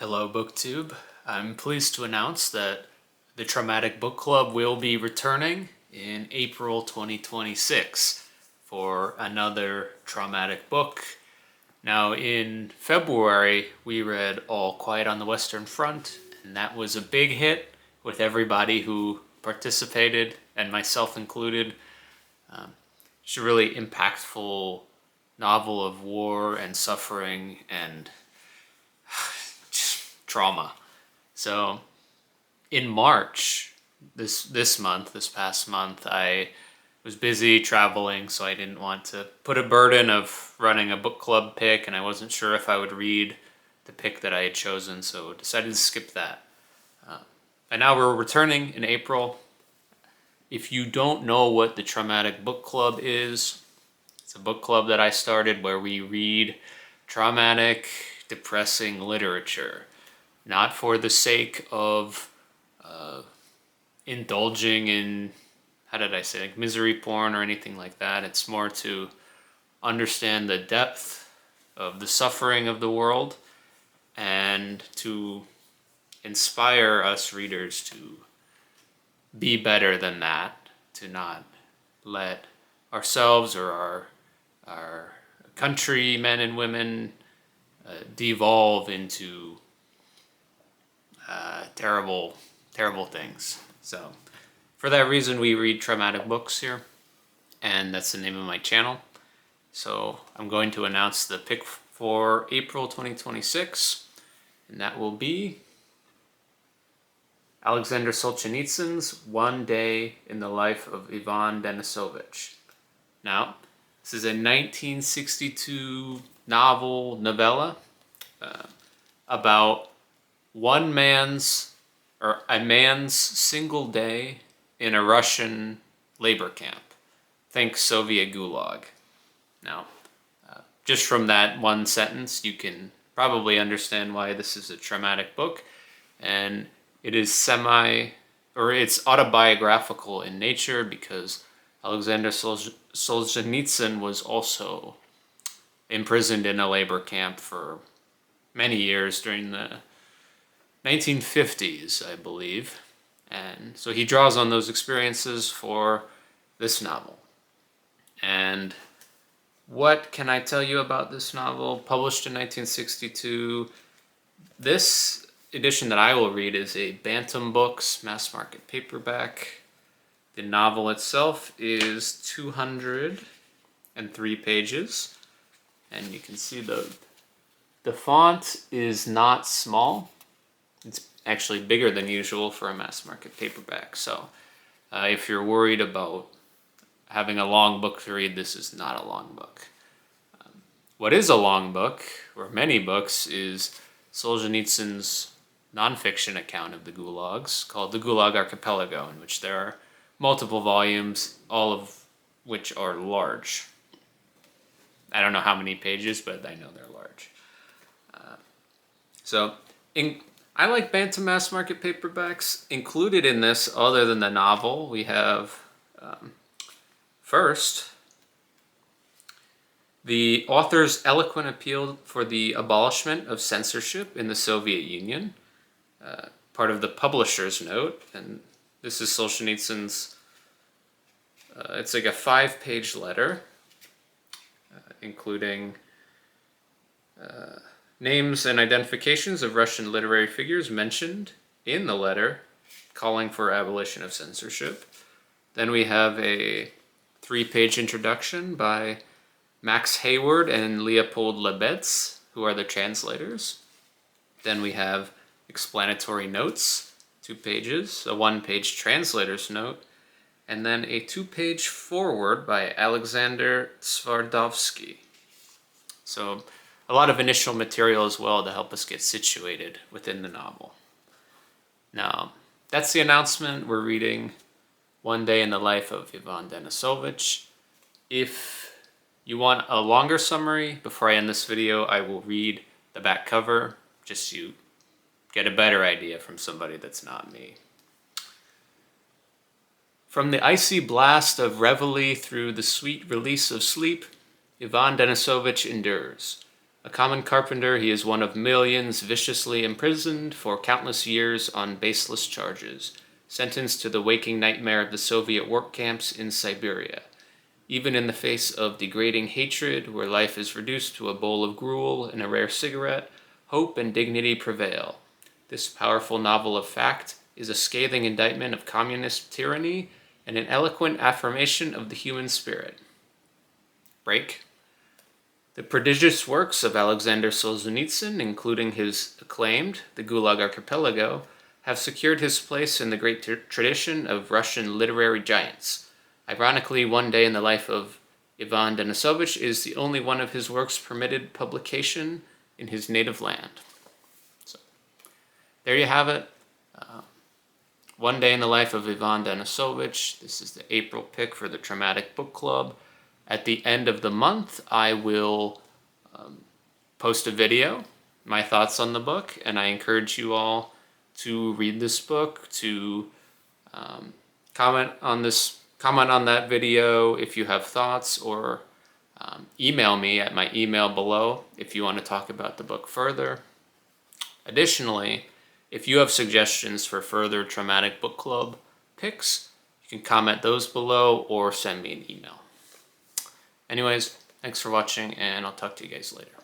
Hello, BookTube. I'm pleased to announce that the Traumatic Book Club will be returning in April 2026 for another traumatic book. Now, in February, we read All Quiet on the Western Front, and that was a big hit with everybody who participated, and myself included. It's a really impactful novel of war and suffering and trauma. So in March, this past month, I was busy traveling, so I didn't want to put a burden of running a book club pick, and I wasn't sure if I would read the pick that I had chosen, so decided to skip that. And now we're returning in April. If you don't know what the Traumatic Book Club is, it's a book club that I started where we read traumatic, depressing literature. Not for the sake of indulging in, like misery porn or anything like that. It's more to understand the depth of the suffering of the world and to inspire us readers to be better than that, to not let ourselves or our country, men and women, devolve into terrible things. So for that reason, we read traumatic books here, and that's the name of my channel. So I'm going to announce the pick for April 2026, and that will be Alexander Solzhenitsyn's One Day in the Life of Ivan Denisovich. Now, this is a 1962 novella about a man's single day in a Russian labor camp. Think Soviet Gulag. Now, just from that one sentence, you can probably understand why this is a traumatic book, and it is it's autobiographical in nature because Alexander Solzhenitsyn was also imprisoned in a labor camp for many years during the 1950s, I believe. And so he draws on those experiences for this novel. And what can I tell you about this novel? Published in 1962. This edition that I will read is a Bantam Books mass market paperback. The novel itself is 203 pages. And you can see the font is not small. It's actually bigger than usual for a mass market paperback. So if you're worried about having a long book to read, this is not a long book. What is a long book, or many books, is Solzhenitsyn's nonfiction account of the gulags called The Gulag Archipelago, in which there are multiple volumes, all of which are large. I don't know how many pages, but I know they're large. I like Bantam mass market paperbacks. Included in this, other than the novel, we have first the author's eloquent appeal for the abolishment of censorship in the Soviet Union, part of the publisher's note, and this is Solzhenitsyn's. It's like a 5-page letter, including names and identifications of Russian literary figures mentioned in the letter, calling for abolition of censorship. Then we have a 3-page introduction by Max Hayward and Leopold Lebetz, who are the translators. Then we have explanatory notes, 2 pages, a 1-page translator's note, and then a 2-page foreword by Alexander Twardowski. So a lot of initial material as well to help us get situated within the novel. Now, that's the announcement. We're reading One Day in the Life of Ivan Denisovich. If you want a longer summary, before I end this video, I will read the back cover, just so you get a better idea from somebody that's not me. From the icy blast of reveille through the sweet release of sleep, Ivan Denisovich endures. A common carpenter, he is one of millions viciously imprisoned for countless years on baseless charges, sentenced to the waking nightmare of the Soviet work camps in Siberia. Even in the face of degrading hatred, where life is reduced to a bowl of gruel and a rare cigarette, hope and dignity prevail. This powerful novel of fact is a scathing indictment of communist tyranny and an eloquent affirmation of the human spirit. Break. The prodigious works of Alexander Solzhenitsyn, including his acclaimed The Gulag Archipelago, have secured his place in the great tradition of Russian literary giants. Ironically, One Day in the Life of Ivan Denisovich is the only one of his works permitted publication in his native land. So, there you have it. One Day in the Life of Ivan Denisovich. This is the April pick for the Traumatic Book Club. At the end of the month, I will post a video, my thoughts on the book, and I encourage you all to read this book, to comment on that video if you have thoughts, or email me at my email below if you want to talk about the book further. Additionally, if you have suggestions for further Traumatic Book Club picks, you can comment those below or send me an email. Anyways, thanks for watching, and I'll talk to you guys later.